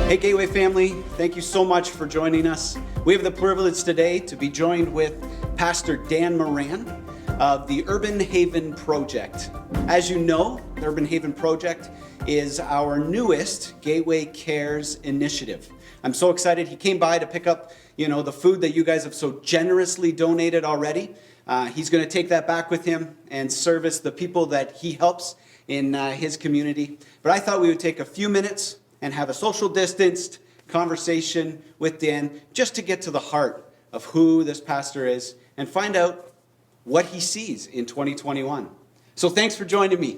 Hey Gateway family, thank you so much for joining us. We have the privilege today to be joined with Pastor Dan Morand of the Urban Haven Project. As you know, the Urban Haven Project is our newest Gateway Cares initiative. I'm so excited. He came by to pick up, the food that you guys have so generously donated already. He's going to take that back with him and service the people that he helps in his community. But I thought we would take a few minutes and have a social distanced conversation with Dan just to get to the heart of who this pastor is and find out what he sees in 2021. So thanks for joining me.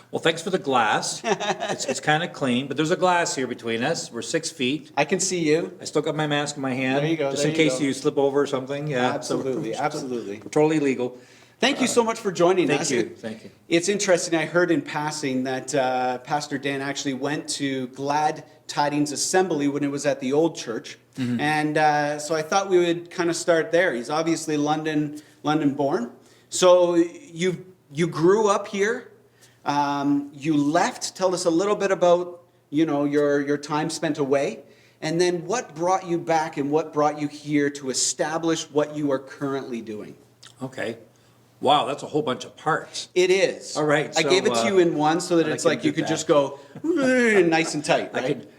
Well, thanks for the glass. It's kind of clean, but there's a glass here between us. We're 6 feet. I can see you. I still got my mask in my hand. There you go. Just in case you slip over or something. Yeah, Absolutely, so absolutely. We're totally legal. Thank you so much for joining us. Thank you. It's interesting. I heard in passing that Pastor Dan actually went to Glad Tidings Assembly when it was at the old church. Mm-hmm. And so I thought we would kind of start there. He's obviously London born. So you grew up here. You left. Tell us a little bit about, your time spent away. And then what brought you back and what brought you here to establish what you are currently doing? Okay. Wow, that's a whole bunch of parts. It is. All right. I gave it to you in one so that it's like you could just go nice and tight, right?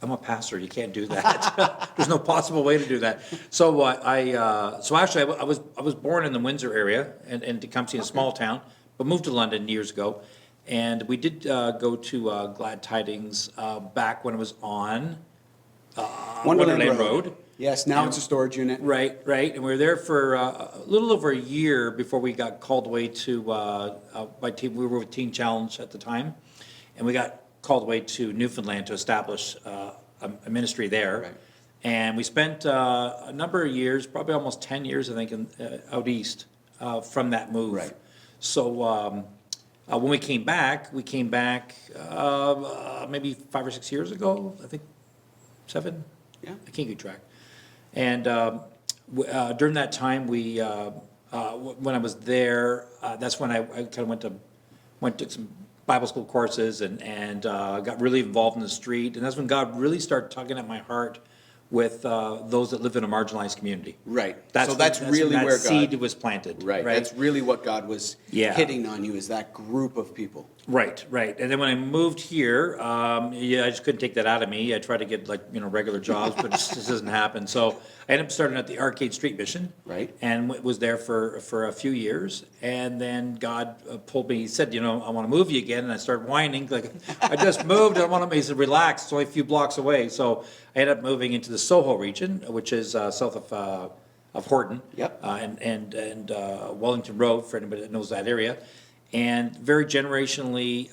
I'm a pastor. You can't do that. There's no possible way to do that. So actually, I was born in the Windsor area in Tecumseh, in a small town, but moved to London years ago. And we did go to Glad Tidings back when it was on Wonderland Road. Yes, now it's a storage unit. Right. And we were there for a little over a year before we got called away to by team. We were with Teen Challenge at the time, and we got called away to Newfoundland to establish a ministry there. Right. And we spent a number of years, probably almost 10 years, I think, out east from that move. Right. So when we came back maybe 5 or 6 years ago, I think 7. Yeah, I can't keep track. And during that time, when I was there, that's when I kind of went to some Bible school courses and got really involved in the street. And that's when God really started tugging at my heart with those that live in a marginalized community. Right. That's really where God seed was planted. Right. That's really what God was hitting on you, is that group of people. Right. And then when I moved here, I just couldn't take that out of me. I tried to get regular jobs, but it just doesn't happen. So I ended up starting at the Arcade Street Mission. Right. And was there for a few years. And then God pulled me. He said, I want to move you again. And I started whining, I just moved. I want to. He said, relax. It's only a few blocks away. So I ended up moving into the Soho region, which is south of Horton. Yep. And Wellington Road, for anybody that knows that area. And very generationally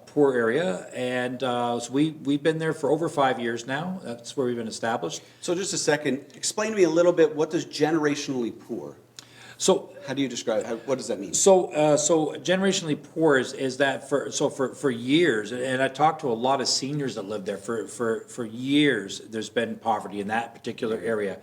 poor area. And so we've been there for over 5 years now. That's where we've been established. So just a second, explain to me a little bit, what does generationally poor? So how do you describe it? What does that mean? So generationally poor is that for years, and I talked to a lot of seniors that live there for years. There's been poverty in that particular area.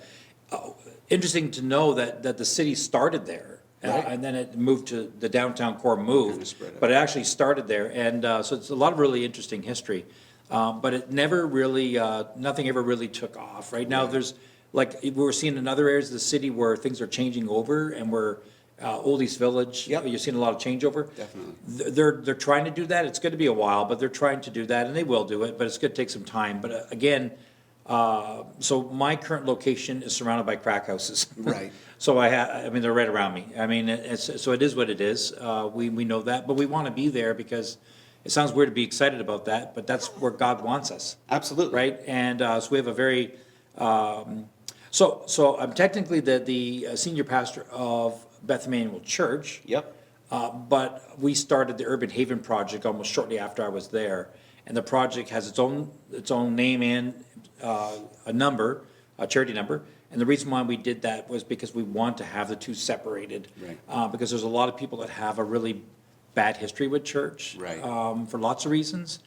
Interesting to know that the city started there. Right. And then it moved to the downtown core but it actually started there. And so it's a lot of really interesting history. But it never really, nothing ever really took off. Right now there's, we're seeing in other areas of the city where things are changing over, and we're Old East Village, you're seeing a lot of changeover. Definitely. They're trying to do that. It's going to be a while, but they're trying to do that, and they will do it, but it's going to take some time. But again, so my current location is surrounded by crack houses. Right. So they're right around me. So it is what it is. We know that, but we want to be there because it sounds weird to be excited about that, but that's where God wants us. Absolutely. Right. And so we have a very, so I'm technically the senior pastor of Beth Emmanuel Church. Yep. But we started the Urban Haven Project almost shortly after I was there, and the project has its own name and a charity number. And the reason why we did that was because we want to have the two separated. Right. Because there's a lot of people that have a really bad history with church. Right. For lots of reasons.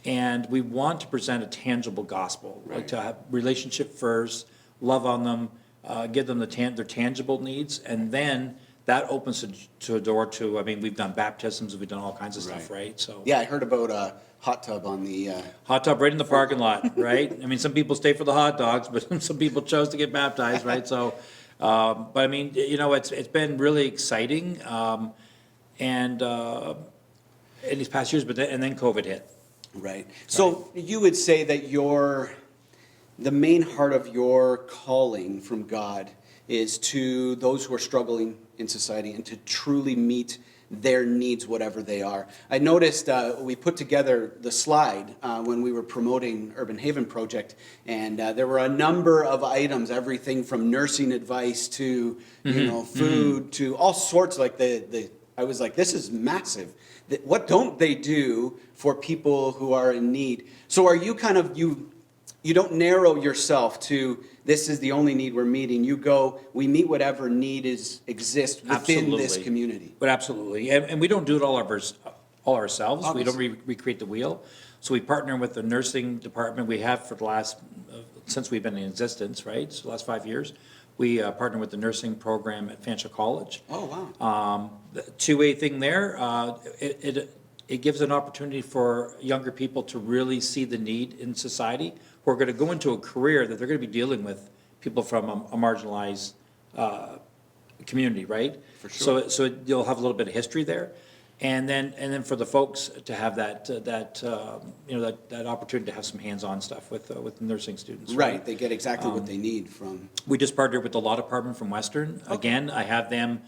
And we want to present a tangible gospel. Right. To have relationship first, love on them, give them their tangible needs, and then that opens to a door to, I mean, we've done baptisms, we've done all kinds of stuff, right? So Yeah, I heard about a hot tub on the. hot tub right in the parking lot, right? I mean, some people stay for the hot dogs, but some people chose to get baptized, right? So, but I mean, you know, it's been really exciting, and in these past years, and then COVID hit. Right. So you would say that the main heart of your calling from God is to those who are struggling in society and to truly meet their needs, whatever they are. I noticed we put together the slide when we were promoting Urban Haven Project, and there were a number of items, everything from nursing advice to food to all sorts. Like I was like, this is massive. What don't they do for people who are in need? So are you kind of you don't narrow yourself to this is the only need we're meeting. You go, we meet whatever need exists within this community. But absolutely, and we don't do it all ourselves. Obviously. We don't recreate the wheel. So we partner with the nursing department. We have for the last since we've been in existence, right? So the last 5 years, we partner with the nursing program at Fanshawe College. Oh wow! The two-way thing there. It gives an opportunity for younger people to really see the need in society, who are going to go into a career that they're going to be dealing with people from a marginalized community, right? For sure. So you'll have a little bit of history there, and then for the folks to have that opportunity to have some hands-on stuff with nursing students. Right, they get exactly what they need from. We just partnered with the law department from Western. Okay. Again, I have them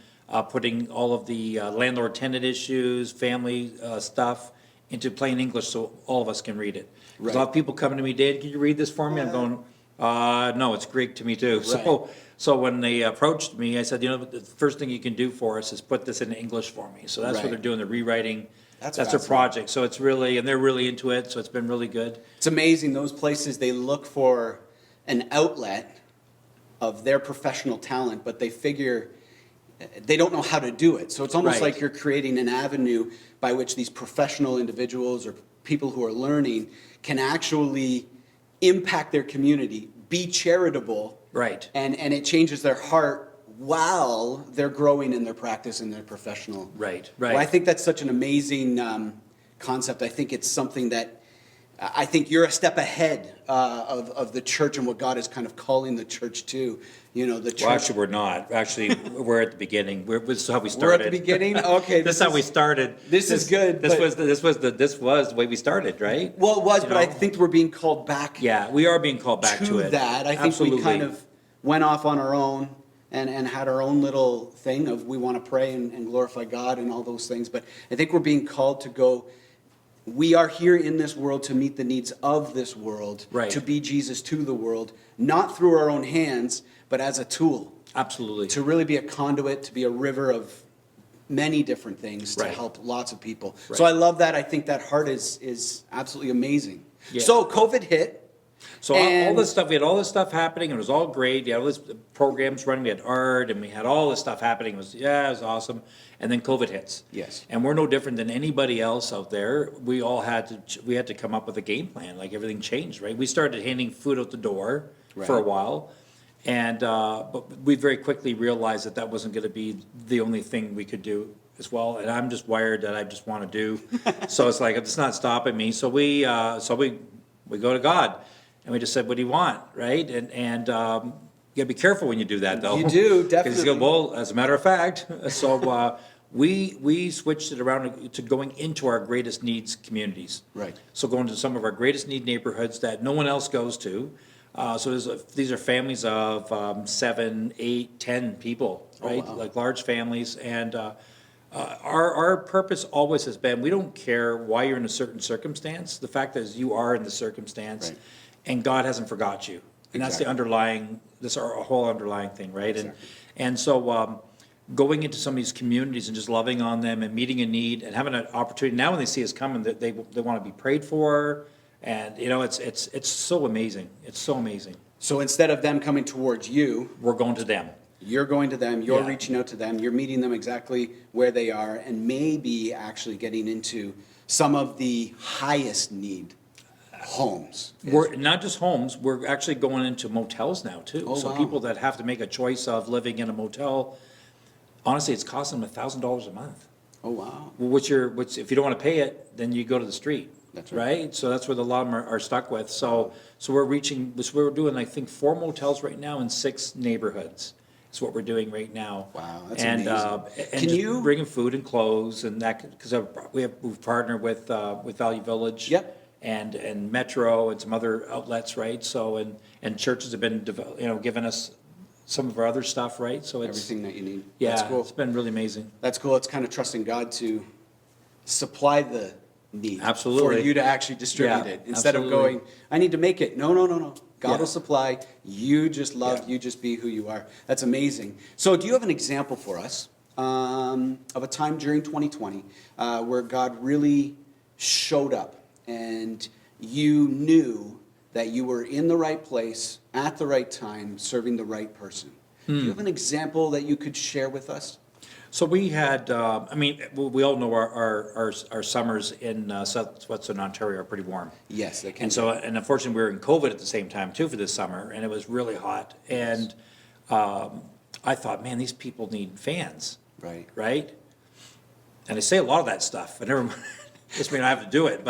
putting all of the landlord-tenant issues, family stuff into plain English so all of us can read it. Right. A lot of people coming to me, Dad, can you read this for me? I'm going, no, it's Greek to me too. Right. So when they approached me, I said, the first thing you can do for us is put this in English for me. So that's what they're doing, they're rewriting. That's their project. So it's really, and they're really into it, so it's been really good. It's amazing, those places, they look for an outlet of their professional talent, but they figure they don't know how to do it. So it's almost like you're creating an avenue by which these professional individuals or people who are learning can actually impact their community, be charitable, and it changes their heart while they're growing in their practice and their professional. Right. Well, I think that's such an amazing concept. I think it's something that I think you're a step ahead of the church and what God is kind of calling the church to. The church. Well, actually, we're not. Actually, we're at the beginning. This is how we started. We're at the beginning. Okay, this is how we started. This is good. This was the way we started, right? Well, it was, but I think we're being called back. Yeah, we are being called back to it. That I think we kind of went off on our own and had our own little thing of we want to pray and glorify God and all those things. But I think we're being called to go. We are here in this world to meet the needs of this world, to be Jesus to the world, not through our own hands, but as a tool. Absolutely. To really be a conduit, to be a river of many different things to help lots of people. So I love that. I think that heart is absolutely amazing. Yeah. So COVID hit. So all this stuff, we had all this stuff happening, and it was all great. We had all these programs running, we had art, and we had all this stuff happening. It was awesome. And then COVID hits. Yes. And we're no different than anybody else out there. We had to come up with a game plan. Like everything changed, right? We started handing food out the door for a while, and but we very quickly realized that wasn't going to be the only thing we could do as well. And I'm just wired that I just want to do. So it's like it's not stopping me. So we go to God. And we just said, what do you want, right? And you got to be careful when you do that, though. You do, definitely. Because you go, well, as a matter of fact. So we switched it around to going into our greatest needs communities. Right. So going to some of our greatest need neighborhoods that no one else goes to. So these are families of 7, 8, 10 people, right? Oh, wow. Like large families. And our purpose always has been, we don't care why you're in a certain circumstance. The fact is you are in the circumstance. Right. And God hasn't forgot you. And that's the underlying, this our whole underlying thing, right? Exactly. And so going into some of these communities and just loving on them and meeting a need and having an opportunity, now when they see us coming, that they want to be prayed for. And, it's so amazing. It's so amazing. So instead of them coming towards you, we're going to them. You're going to them, you're reaching out to them, you're meeting them exactly where they are, and maybe actually getting into some of the highest need homes. We're not just homes, we're actually going into motels now too. Oh, so wow. People that have to make a choice of living in a motel, honestly, it's costing them $1,000 a month. Oh, wow. Which if you don't want to pay it, then you go to the street. That's right. Right? So that's what a lot of them are stuck with. So we're doing, I think, 4 motels right now in 6 neighborhoods. Is what we're doing right now. Wow, that's and, amazing. And Can just you bringing food and clothes and that, because we've partnered with Value Village. Yep. And Metro and some other outlets, right? So, and churches have been, giving us some of our other stuff, right? So it's everything that you need? Yeah, That's cool. it's been really amazing. That's cool. It's kind of trusting God to supply the need. Absolutely. For you to actually distribute Yeah, it. Instead absolutely. of going, I need to make it. No. God Yeah. will supply. You just love, Yeah. you just be who you are. That's amazing. So do you have an example for us of a time during 2020 where God really showed up and you knew that you were in the right place at the right time, serving the right person? Do you have an example that you could share with us? So we had, we all know our summers in southwestern Ontario are pretty warm. Yes, they can. And so, and unfortunately, we were in COVID at the same time too for this summer, and it was really hot. And I thought, man, these people need fans, Right. right? And I say a lot of that stuff. I never, just mean I have to do it,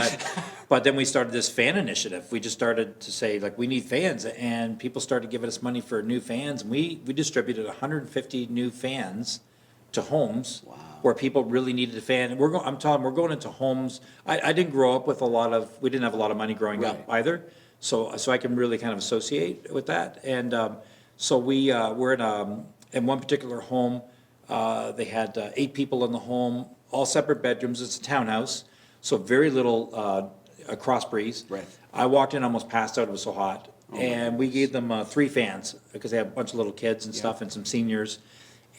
but then we started this fan initiative. We just started to say, like, we need fans, and people started giving us money for new fans. And we distributed 150 new fans to homes. Wow. Where people really needed a fan. And I'm telling them, we're going into homes. I didn't grow up with we didn't have a lot of money growing up Right. either. So I can really kind of associate with that. And so we're in one particular home. They had 8 people in the home, all separate bedrooms. It's a townhouse, so very little cross breeze. Right. I walked in, almost passed out. It was so hot. And we gave them 3 fans because they have a bunch of little kids and stuff and some seniors.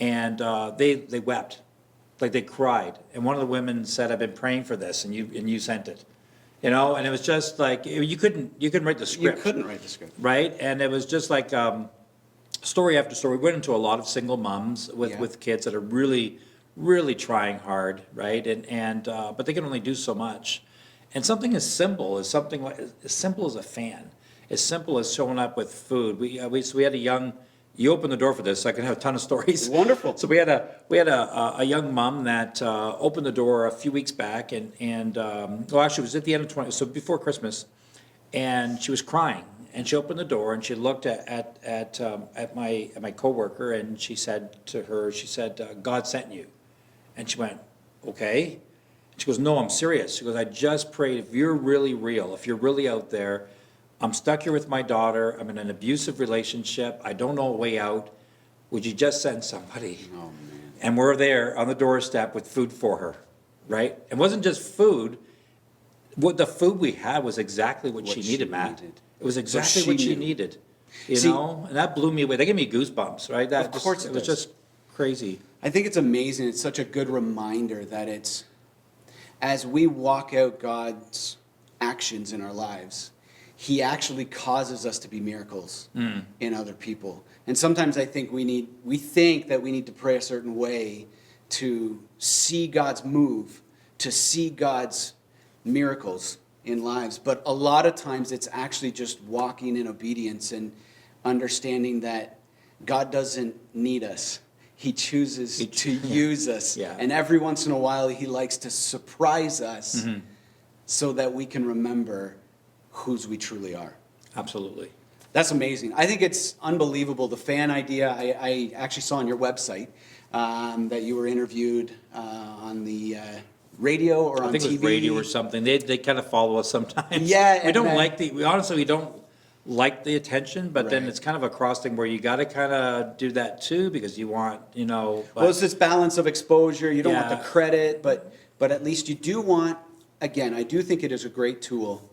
And they wept, like they cried. And one of the women said, "I've been praying for this, and you sent it." And it was just like, you couldn't write the script. You couldn't write the script. Right? And it was just like story after story. We went into a lot of single moms with kids that are really, really trying hard, right? But they can only do so much. And something as simple as as simple as a fan, as simple as showing up with food. We had a young. You opened the door for this, so I can have a ton of stories. Wonderful. So we had a young mom that opened the door a few weeks back, and actually it was at the end of so before Christmas, and she was crying, and she opened the door and she looked at my coworker, and she said to her, "God sent you," and she went, "Okay." She goes, "No, I'm serious." She goes, "I just prayed, if you're really real, if you're really out there, I'm stuck here with my daughter. I'm in an abusive relationship. I don't know a way out. Would you just send somebody?" Oh, man. And we're there on the doorstep with food for her, right? It wasn't just food. What the food we had was exactly what she needed, Matt. It was exactly she what she knew. needed, See- and that blew me away. That gave me goosebumps, right? That Of course it it was does. just crazy. I think it's amazing. It's such a good reminder that it's, as we walk out God's actions in our lives, He actually causes us to be miracles in other people. And sometimes I think we think that we need to pray a certain way to see God's move, to see God's miracles in lives. But a lot of times it's actually just walking in obedience and understanding that God doesn't need us. He chooses to use us. Yeah. And every once in a while, He likes to surprise us so that we can remember whose we truly are. Absolutely. That's amazing. I think it's unbelievable. The fan idea, I actually saw on your website that you were interviewed on the radio or on I think TV. it was radio or something. They kind of follow us sometimes. Yeah, we and don't then- like we don't like the attention, but then Right. it's kind of a cross thing where you got to kind of do that too because you want, Well, it's this balance of exposure. You don't want Yeah. the credit, but at least you do want, again, I do think it is a great tool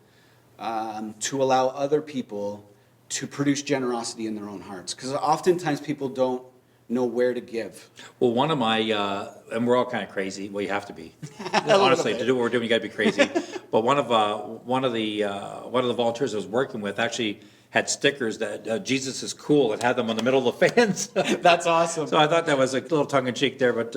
to allow other people to produce generosity in their own hearts. Because oftentimes people don't know where to give. Well, one of my, and we're all kind of crazy. Well, you have to be. Honestly, to do what we're doing, you got to be crazy. But one of the volunteers I was working with actually had stickers that Jesus is cool and had them on the middle of the fans. That's awesome. So I thought that was a little tongue in cheek there, but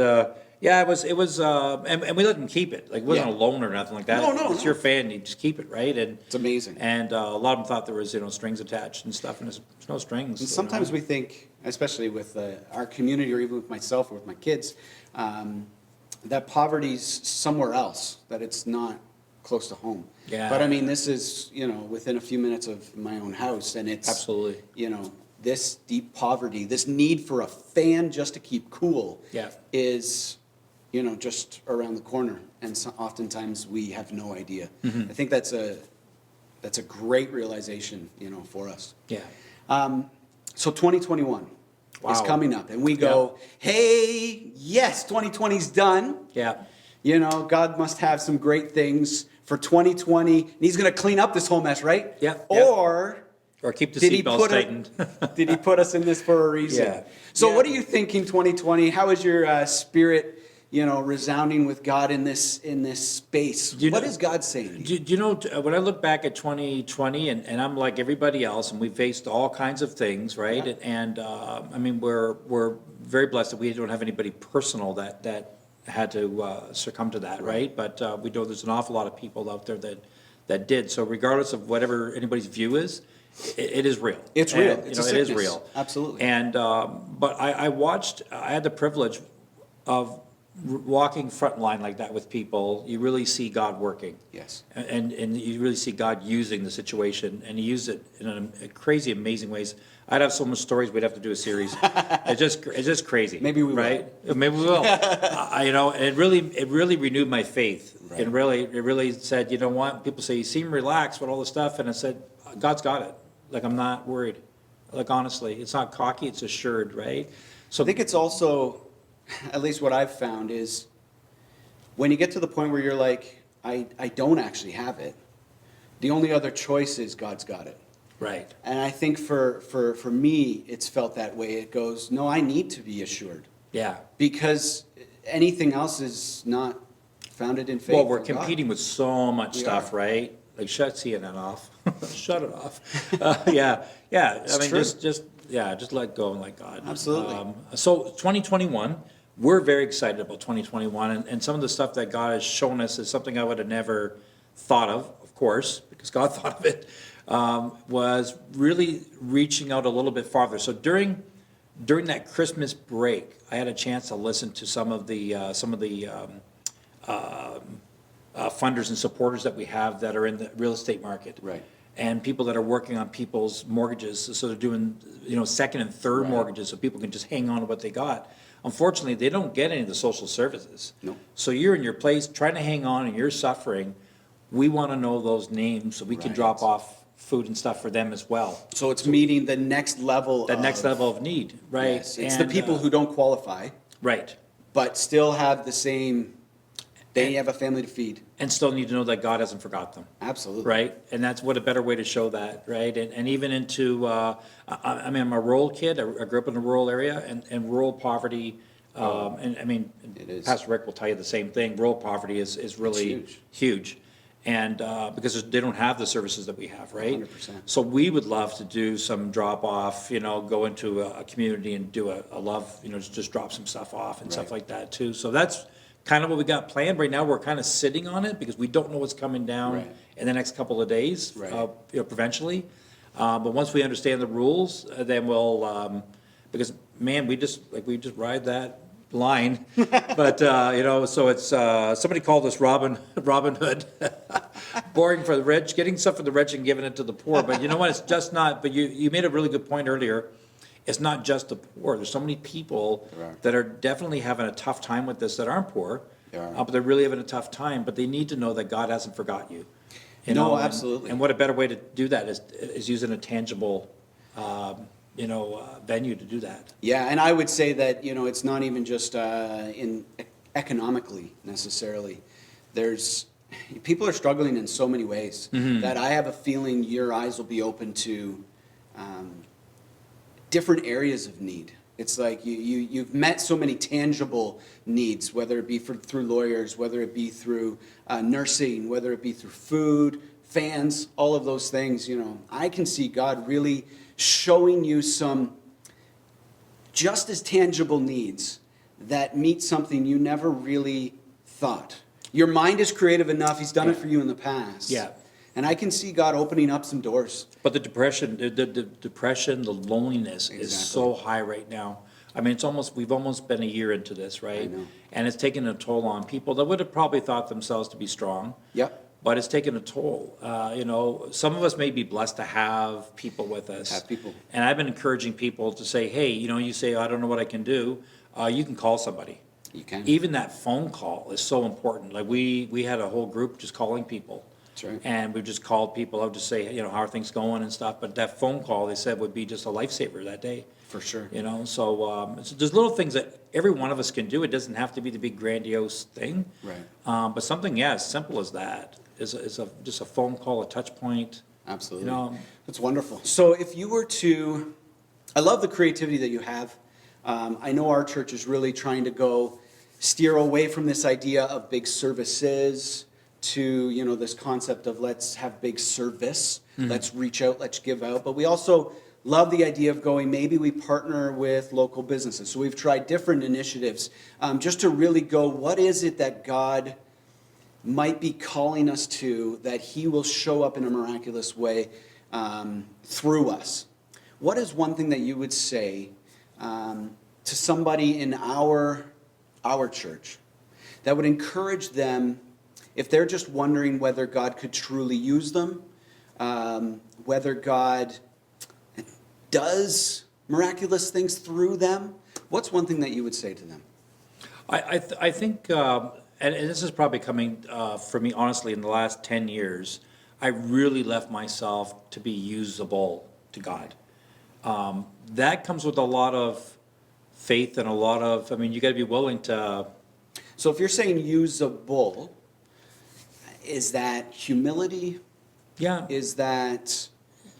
Yeah, it was, and we let them keep it. Like, it wasn't a Yeah. loan or nothing like that. No, It's your fan, you just keep it, right? And It's amazing. And a lot of them thought there was, strings attached and stuff, and there's no strings. And sometimes we think, especially with our community or even with myself or with my kids, that poverty's somewhere else, that it's not close to home. Yeah. But I mean, this is, within a few minutes of my own house, and it's, Absolutely. This deep poverty, this need for a fan just to keep cool Yeah. is, just around the corner. And so oftentimes we have no idea. Mm-hmm. I think that's a great realization, for us. Yeah. So 2021 is Wow. coming up, and we go, hey, yes, 2020's done. Yeah. God must have some great things for 2020. And he's going to clean up this whole mess, right? Yeah, Or Or keep the did he seatbelts put tightened. did he put us in this for a reason? Yeah. So Yeah. what are you thinking 2020? How is your spirit, resounding with God in this space? Do you What know- is God saying to you? Do you know, when I look back at 2020, and I'm like everybody else, and we faced all kinds of things, right? Yeah. And I mean, we're very blessed that we don't have anybody personal that had to succumb to that, right? But we know there's an awful lot of people out there that did. So regardless of whatever anybody's view is, it is real. It's real. And, It's a it is sickness. real. Absolutely. And but I had the privilege of walking front line like that with people. You really see God working. Yes. And you really see God using the situation, and He used it in a crazy, amazing ways. I'd have so much stories. We'd have to do a series. It's just crazy. Maybe we will. right? Maybe we will. And it really renewed my faith. Right. And it really said, you know what? People say you seem relaxed with all this stuff, and I said, God's got it. Like, I'm not worried. Like, honestly, it's not cocky. It's assured, right? So I think it's also, at least what I've found is, when you get to the point where you're like, I don't actually have it, the only other choice is God's got it. right. And I think for me, it's felt that way. It goes, no, I need to be assured, Yeah. because anything else is not founded in faith. Well, we're or God. competing with so much We stuff, are. right? Like, shut CNN off. Shut it off. Yeah. I mean, true. just let go and let God. Absolutely. So 2021, we're very excited about 2021, and some of the stuff that God has shown us is something I would have never thought of course, because God thought of it, was really reaching out a little bit farther. So during that Christmas break, I had a chance to listen to some of the funders and supporters that we have that are in the real estate market. Right. And people that are working on people's mortgages, so they're doing, second and third Right. mortgages, so people can just hang on to what they got. Unfortunately, they don't get any of the social services. No. So you're in your place trying to hang on and you're suffering. We want to know those names so we can Right. drop off food and stuff for them as well. So it's meeting the next level. That next level of need, right? Yes, it's the And, people who don't qualify, right. but still have the same. They have a family to feed. And still need to know that God hasn't forgot them. Absolutely. Right, and that's what a better way to show that, right? And even into, I mean, I'm a rural kid. I grew up in a rural area, and rural poverty. And I mean, It is. Pastor Rick will tell you the same thing. Rural poverty is really huge. huge, and because they don't have the services that we have, right? 100%. So we would love to do some drop off. Go into a community and do a love. Just drop some stuff off and stuff Right. like that too. So that's kind of what we got planned. Right now, we're kind of sitting on it because we don't know what's coming down Right. in the next couple of days, Right. provincially. But once we understand the rules, then we'll, because, man, we just ride that line. But, so it's, somebody called us Robin Hood. Boring for the rich, getting stuff for the rich and giving it to the poor. But you know what, it's just not, but you made a really good point earlier. It's not just the poor. There's so many people There are. that are definitely having a tough time with this that aren't poor. There are. But they're really having a tough time, but they need to know that God hasn't forgot you. You No, know, and- absolutely. And what a better way to do that is using a tangible, venue to do that. Yeah, and I would say that, it's not even just in economically necessarily. People are struggling in so many ways that I have a feeling your eyes will be open to different areas of need. It's like you've met so many tangible needs, whether it be through lawyers, whether it be through nursing, whether it be through food, fans, all of those things. I can see God really showing you some just as tangible needs that meet something you never really thought. Your mind is creative enough. He's done it for you in the past. Yeah. And I can see God opening up some doors. But the depression, the loneliness is so high right now. I mean, we've almost been a year into this, right? I know. And it's taken a toll on people that would have probably thought themselves to be strong. Yep. But it's taken a toll. Some of us may be blessed to have people with us. Have people. And I've been encouraging people to say, hey, you say, I don't know what I can do. You can call somebody. You can. Even that phone call is so important. Like we had a whole group just calling people. That's right. And we just called people out to say, how are things going and stuff. But that phone call, they said, would be just a lifesaver that day. For sure. So there's little things that every one of us can do. It doesn't have to be the big grandiose thing. Right. But something, as simple as that is just a phone call, a touch point. Absolutely. That's wonderful. So if you were to, I love the creativity that you have. I know our church is really trying to steer away from this idea of big services to, this concept of let's have big service, let's reach out, let's give out. But we also love the idea of maybe we partner with local businesses. So we've tried different initiatives just to really what is it that God might be calling us to, that he will show up in a miraculous way through us. What is one thing that you would say to somebody in our church that would encourage them, if they're just wondering whether God could truly use them, whether God does miraculous things through them? What's one thing that you would say to them? I think, and this is probably coming for me, honestly, in the last 10 years, I really left myself to be usable to God. That comes with a lot of faith and you got to be willing to. So if you're saying usable, is that humility? Yeah. Is that?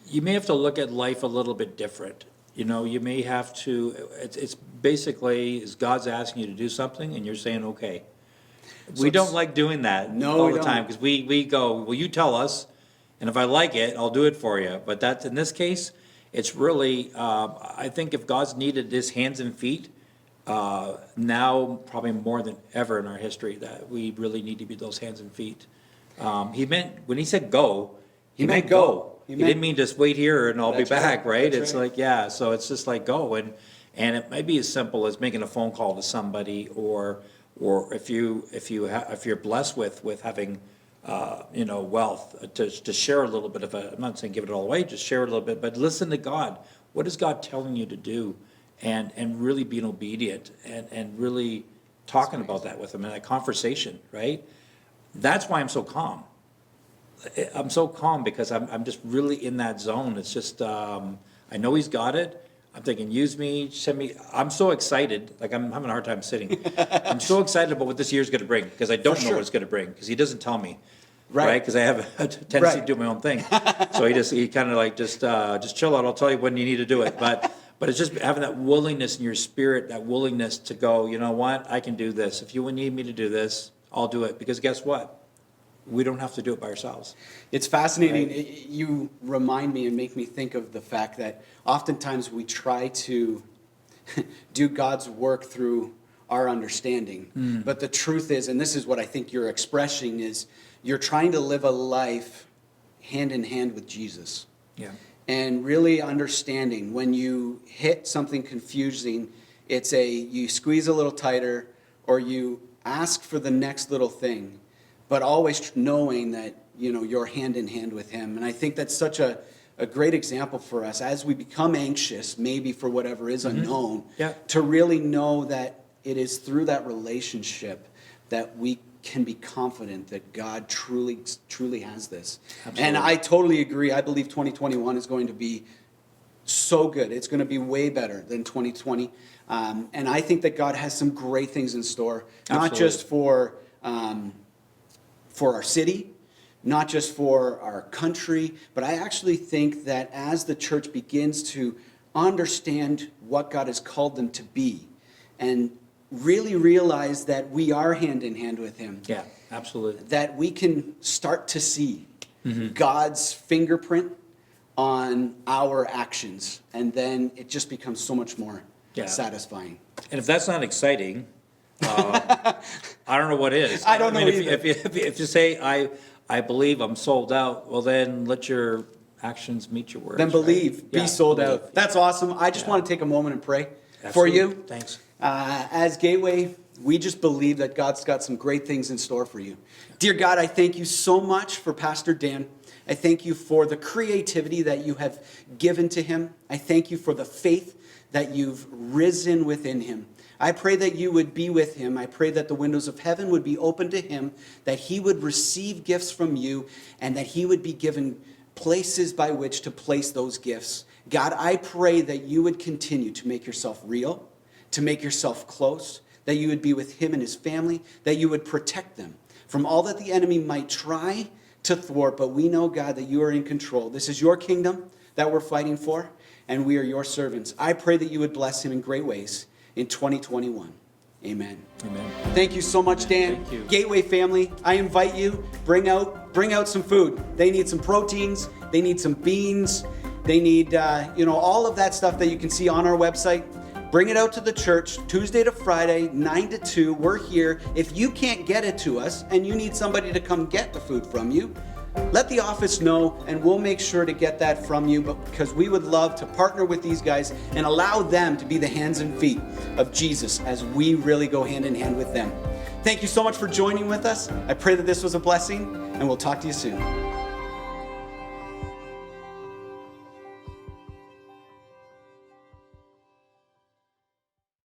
You may have to look at life a little bit different. You may have to, it's basically, is God's asking you to do something and you're saying, okay. We don't like doing that all the time because we go, well, you tell us, and if I like it, I'll do it for you. But that's, in this case, it's really, I think if God's needed his hands and feet, now probably more than ever in our history, that we really need to be those hands and feet. When he said go, he meant go. He didn't mean just wait here and I'll be back, right? It's like, so it's just like go. And it might be as simple as making a phone call to somebody, or if you're blessed with having wealth, to share a little bit of I'm not saying give it all away, just share a little bit, but listen to God. What is God telling you to do? And really being obedient and really talking about that with him in that conversation, right? That's why I'm so calm. I'm so calm because I'm just really in that zone. It's just, I know he's got it. I'm thinking, use me, send me. I'm so excited. Like, I'm having a hard time sitting. I'm so excited about what this year's going to bring because I don't know what it's going to bring because he doesn't tell me. Right? Because I have a tendency to do my own thing. So he kind of like, just chill out. I'll tell you when you need to do it. But it's just having that willingness in your spirit, that willingness to go, you know what, I can do this. If you need me to do this, I'll do it. Because guess what? We don't have to do it by ourselves. It's fascinating. Right? You remind me and make me think of the fact that oftentimes we try to do God's work through our understanding. But the truth is, and this is what I think you're expressing, is you're trying to live a life hand in hand with Jesus. Yeah. And really understanding when you hit something confusing, you squeeze a little tighter or you ask for the next little thing, but always knowing that, you're hand in hand with him. And I think that's such a great example for us as we become anxious, maybe for whatever is unknown, to really know that it is through that relationship that we can be confident that God truly has this. Absolutely. And I totally agree. I believe 2021 is going to be so good. It's going to be way better than 2020. And I think that God has some great things in store, not just for our city, not just for our country, but I actually think that as the church begins to understand what God has called them to be and really realize that we are hand in hand with him. Yeah, absolutely. That we can start to see God's fingerprint on our actions, and then it just becomes so much more Yeah. satisfying. And if that's not exciting, I don't know what is. I don't know if, either. if you say, I believe I'm sold out, well then let your actions meet your words. Then believe, right? be Yeah, sold believe. out. That's awesome. I just Yeah. want to take a moment and pray for Absolutely. you. Thanks. As Gateway, we just believe that God's got some great things in store for you. Dear God, I thank you so much for Pastor Dan. I thank you for the creativity that you have given to him. I thank you for the faith that you've risen within him. I pray that you would be with him. I pray that the windows of heaven would be open to him, that he would receive gifts from you, and that he would be given places by which to place those gifts. God, I pray that you would continue to make yourself real, to make yourself close, that you would be with him and his family, that you would protect them from all that the enemy might try to thwart. But we know, God, that you are in control. This is your kingdom that we're fighting for, and we are your servants. I pray that you would bless him in great ways in 2021. Amen. Amen. Thank you so much, Dan. Thank you. Gateway family, I invite you, bring out some food. They need some proteins, they need some beans, they need all of that stuff that you can see on our website. Bring it out to the church Tuesday to Friday, 9 to 2. We're here. If you can't get it to us and you need somebody to come get the food from you, let the office know and we'll make sure to get that from you, because we would love to partner with these guys and allow them to be the hands and feet of Jesus as we really go hand in hand with them. Thank you so much for joining with us. I pray that this was a blessing, and we'll talk to you soon.